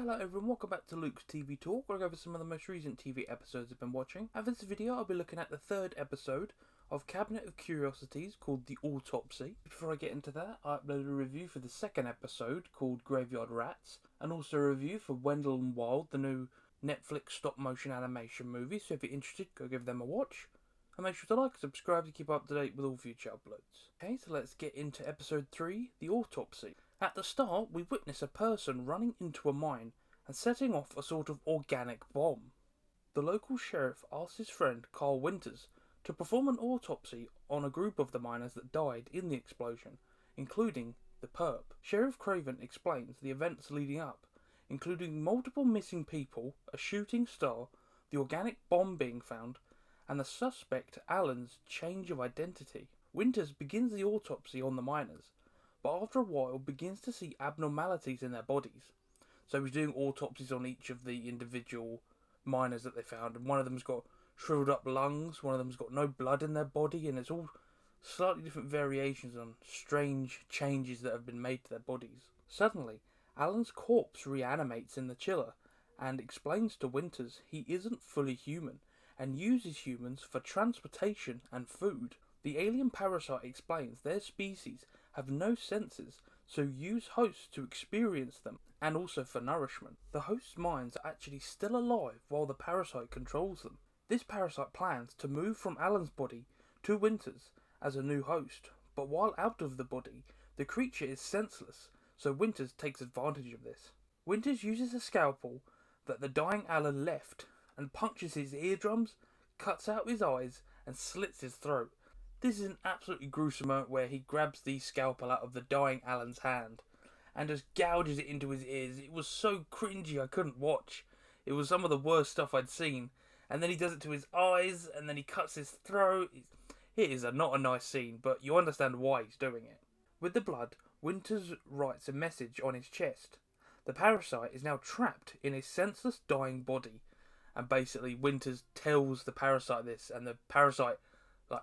Hello everyone, welcome back to Luke's TV Talk, where I go over some of the most recent TV episodes I've been watching. And for this video, I'll be looking at the third episode of Cabinet of Curiosities, called The Autopsy. Before I get into that, I uploaded a review for the second episode, called Graveyard Rats, and also a review for Wendell and Wild, the new Netflix stop-motion animation movie, so if you're interested, go give them a watch. And make sure to like and subscribe to keep up to date with all future uploads. Okay, so let's get into episode 3, The Autopsy. At the start, we witness a person running into a mine and setting off a sort of organic bomb. The local sheriff asks his friend Carl Winters to perform an autopsy on a group of the miners that died in the explosion, including the perp. Sheriff Craven explains the events leading up, including multiple missing people, a shooting star, the organic bomb being found, and the suspect Alan's change of identity. Winters begins the autopsy on the miners, but after a while begins to see abnormalities in their bodies. So he's doing autopsies on each of the individual miners that they found, and one of them's got shriveled up lungs, one of them's got no blood in their body, and it's all slightly different variations on strange changes that have been made to their bodies. Suddenly, Alan's corpse reanimates in the chiller and explains to Winters he isn't fully human and uses humans for transportation and food. The alien parasite explains their species have no senses, so use hosts to experience them, and also for nourishment. The host's minds are actually still alive while the parasite controls them. This parasite plans to move from Alan's body to Winters as a new host, but while out of the body, the creature is senseless, so Winters takes advantage of this. Winters uses a scalpel that the dying Alan left and punctures his eardrums, cuts out his eyes, and slits his throat. This is an absolutely gruesome moment where he grabs the scalpel out of the dying Alan's hand and just gouges it into his ears. It was so cringy I couldn't watch. It was some of the worst stuff I'd seen. And then he does it to his eyes, and then he cuts his throat. It is not a nice scene, but you understand why he's doing it. With the blood, Winters writes a message on his chest. The parasite is now trapped in his senseless dying body, and basically Winters tells the parasite this, and the parasite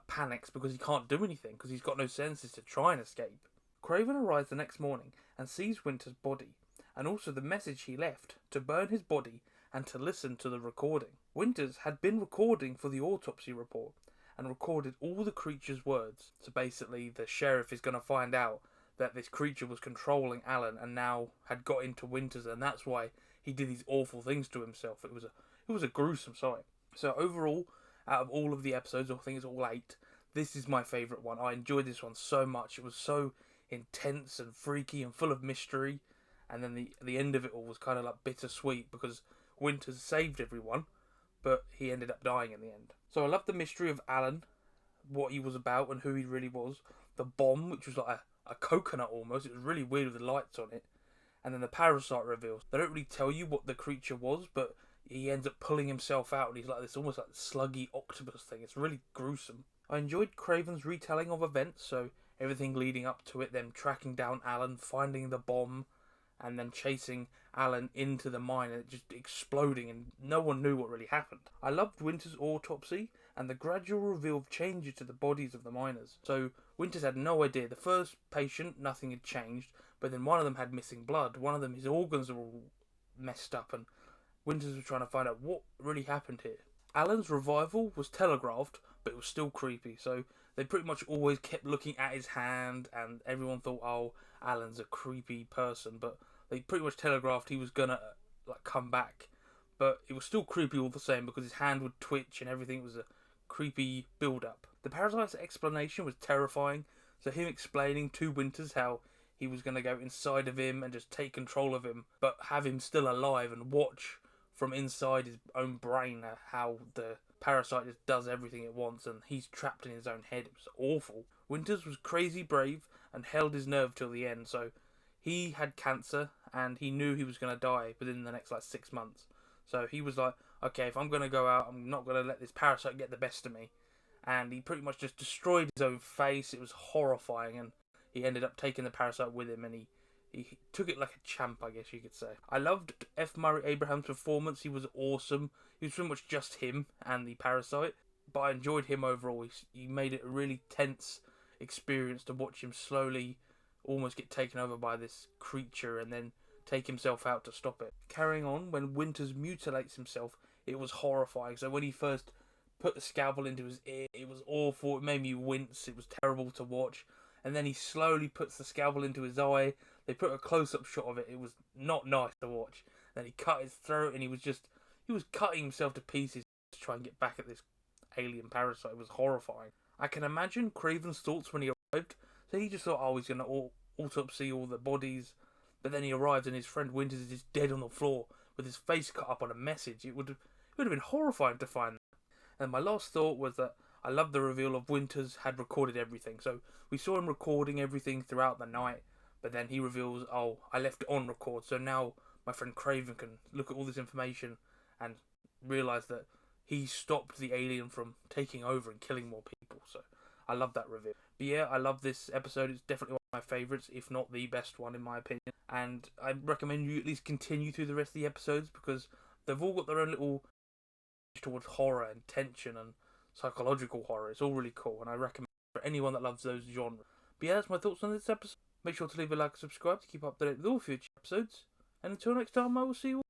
panics because he can't do anything because he's got no senses to try and escape. Craven arrives the next morning and sees Winters' body, and also the message he left to burn his body and to listen to the recording. Winters had been recording for the autopsy report and recorded all the creature's words. So basically the sheriff is going to find out that this creature was controlling Alan and now had got into Winters, and that's why he did these awful things to himself. It was a gruesome sight. So overall, out of all of the episodes, I think it's all 8, this is my favourite one. I enjoyed this one so much. It was so intense and freaky and full of mystery. And then the end of it all was kind of bittersweet because Winters saved everyone, but he ended up dying in the end. So I loved the mystery of Alan, what he was about and who he really was. The bomb, which was like a coconut almost. It was really weird with the lights on it. And then the parasite reveals. They don't really tell you what the creature was, but he ends up pulling himself out and he's like this almost like sluggy octopus thing. It's really gruesome. I enjoyed Craven's retelling of events, so everything leading up to it, them tracking down Alan, finding the bomb, and then chasing Alan into the mine and it just exploding and no one knew what really happened. I loved Winters' autopsy and the gradual reveal of changes to the bodies of the miners. So Winters had no idea. The first patient, nothing had changed, but then one of them had missing blood. One of them, his organs were all messed up, and Winters was trying to find out what really happened here. Alan's revival was telegraphed, but it was still creepy, so they pretty much always kept looking at his hand, and everyone thought, oh, Alan's a creepy person, but they pretty much telegraphed he was gonna come back. But it was still creepy all the same because his hand would twitch and everything. It was a creepy build-up. The parasite's explanation was terrifying, so him explaining to Winters how he was going to go inside of him and just take control of him, but have him still alive and watch from inside his own brain how the parasite just does everything it wants and he's trapped in his own head. It was awful. Winters was crazy brave and held his nerve till the end, so he had cancer and he knew he was going to die within the next 6 months. So he was like, okay, if I'm going to go out, I'm not going to let this parasite get the best of me. And he pretty much just destroyed his own face. It was horrifying, and he ended up taking the parasite with him, and he took it like a champ, I guess you could say. I loved F. Murray Abraham's performance. He was awesome. He was pretty much just him and the parasite, but I enjoyed him overall. He made it a really tense experience to watch him slowly almost get taken over by this creature and then take himself out to stop it. Carrying on, when Winters mutilates himself, it was horrifying. So when he first put the scalpel into his ear, it was awful. It made me wince. It was terrible to watch. And then he slowly puts the scalpel into his eye. They put a close-up shot of it. It was not nice to watch. Then he cut his throat, and he was cutting himself to pieces to try and get back at this alien parasite. It was horrifying. I can imagine Craven's thoughts when he arrived. So he just thought, oh, he's going to autopsy all the bodies. But then he arrives, and his friend Winters is just dead on the floor with his face cut up on a message. It would have been horrifying to find that. And my last thought was that I loved the reveal of Winters had recorded everything. So we saw him recording everything throughout the night. But then he reveals, oh, I left it on record. So now my friend Craven can look at all this information and realise that he stopped the alien from taking over and killing more people. So I love that reveal. But yeah, I love this episode. It's definitely one of my favourites, if not the best one in my opinion. And I recommend you at least continue through the rest of the episodes because they've all got their own little towards horror and tension and psychological horror. It's all really cool, and I recommend it for anyone that loves those genres. But yeah, that's my thoughts on this episode. Make sure to leave a like and subscribe to keep up to date with all future episodes. And until next time, I will see you all.